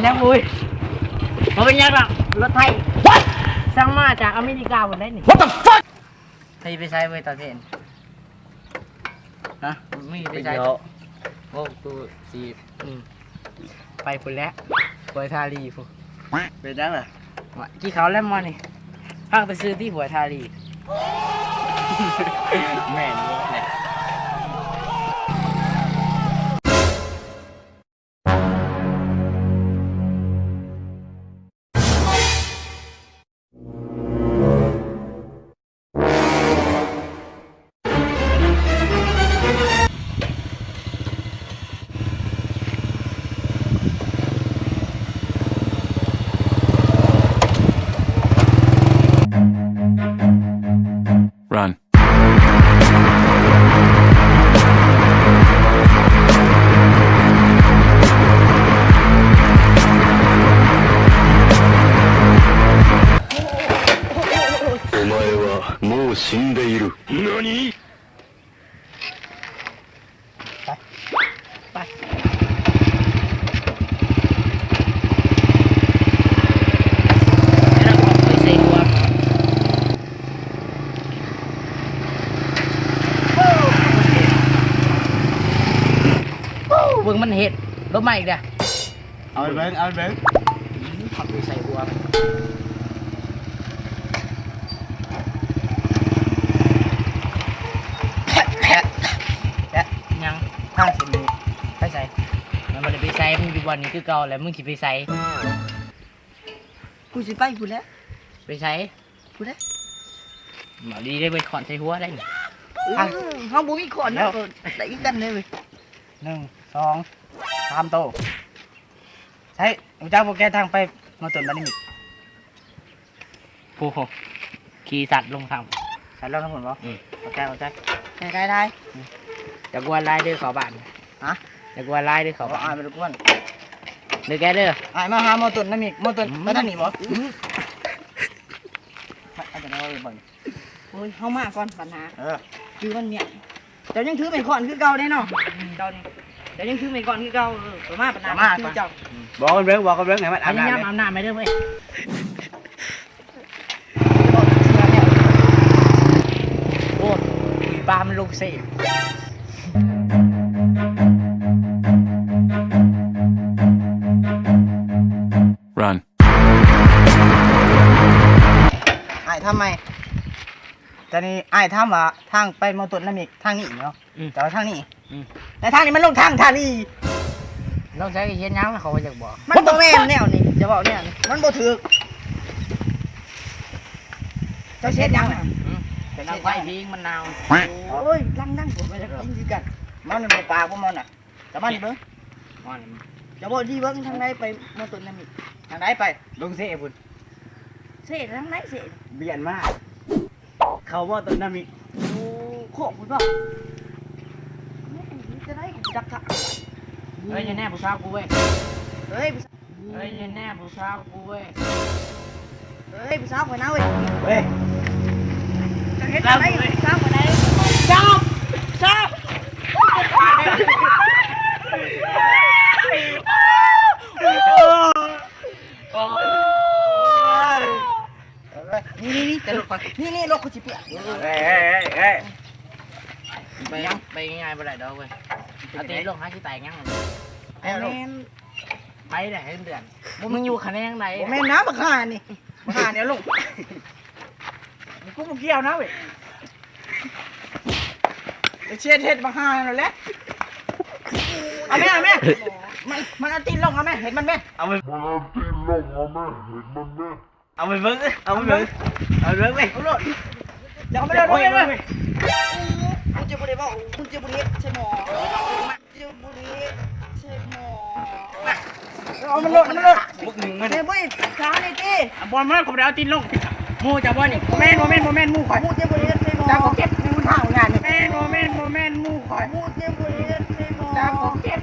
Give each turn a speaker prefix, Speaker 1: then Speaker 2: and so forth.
Speaker 1: เป็นยังบุยมันเป็นยังหรอรถไทยสั่งมาจากอเมริกาหมดเลยนี่
Speaker 2: What the fuck
Speaker 1: ไทยไปใช้ไว้ตอนเย็นฮะไม่ไปใช้โอ้กูสีไปพุ่นแล้วหวยทารีพุ่นเป็นยังเหรอกี่เขาแล้วมานี่พังไปซื้อที่หวยทารีแม่นเนี่ย
Speaker 2: Run. NANI?เบิ่งมันเห็ดรถใหม่อีกเด้อเอาไปเบิ่งขับไปใส่หัวมันยังข้างสิมีไปใส่มันบ่ได้ไปใส่มึงอยู่บ่อนนี้คือเก่าแล้วมึงสิไปใส่กูสิไปพูดแล้วไปใส่พูดแล้วมาดีได้ไปขอนใส่หัวได้นี่เฮาบ่มีขอนแล้วได้อีกกันเลยเว้ย1 2 3โตใช่ผมจะเอาโปรแกรมทางไปมาตรวจบันมิกโอ้โหขี่สัตว์ลงทางสัตว์ลงทางหมดป่ะโอเคได้จะกวนไล่ด้วยขอบ้านฮะจะกวนไล่ด้วยขอบ้านไม่รู้กวนเดี๋ยวแกเด้อไอ้มาหามาตรวจบันมิกมาตรวจไม่ทันหนีป่ะอาจจะได้บ่อยโอ้ยเข้ามาก่อนปัญหาคือมันเนี่ยเจ้ายังถือไม่ก่อนคือเก่าแน่นอนเจ้านี่เดี๋ยวยังถือไม่ก่อนคือเก่าประมาณปัญหาคือเจ้าบอกกันเรื่องไหนมันอาบน้ำไม่ได้เว้ยโอ้ยปลามันลงเสียRun.
Speaker 1: ไอ้ทำไมแต่นี่ไอ้ทำว่าทางไปมอตุนน้ำอีกทางนี้เนาะแต่ว่าทางนี้แต่ทางนี้มันลงทางนี้ลงใช้เย็นยั้งเขาจะบอกมันโบแมนแนวนี่จะบอกเนี่ยมันโบถือเจ้าเช็ดยังเป็นไฟพิงมันนาวโอ้ยนั่งผมไปจะกินกันมันเป็นปลาพวกมันอ่ะจะมันเบิ้งจะบอกดีเบิ้งทางไหนไปมอตุนน้ำอีกทางไหนไปลงเสียบุญเสียทางไหนเสียเบียนมากเขาว่าตัวน้ำมีโอ้โคกคุณป่ะจะได้จักรเฮ้ยยันแน่ผู้สาวกูเว้ยเฮ้ยยันแน่ผู้สาวกูเว้ยเฮ้ยผู้สาวคนนั้นเว้ยจะเห็นอะไรผู้สาวคนไหนจับนี่แต่รถนี่รถเขาจีเปียไปง่ายไปไหนเด้อเว้ยเอาตีลงหาที่แตกยังไอ้แมนไปไหนเดือนมึงอยู่คะแนนไหนแม่น้ำบักห่านี่บักห่าเนี่ยลงกูมึงเกี่ยวนะเว้ยเชียร์เท็ดบักห่าเลยแหละเอาแม่มันเอาตีนลงเอาแม่เห็นมันแม่เอาไปเบิ้งไปเอาโหลดอย่าไปเลยมึงจะบริบอกมึงจะบริใช่หมอจะบริใช่หมอเอามันโหลดบุกหนึ่งมันเนี่ยบ่อยช้าเลยจีบอลมาขบดาวตีนลงมูจับบอลนี่แม่นมูข่อยมูจะบริใช่หมอจับเก็บในมือเท้างานนี่แม่นมูข่อยมูจะบริใช่หมอจับเก็บ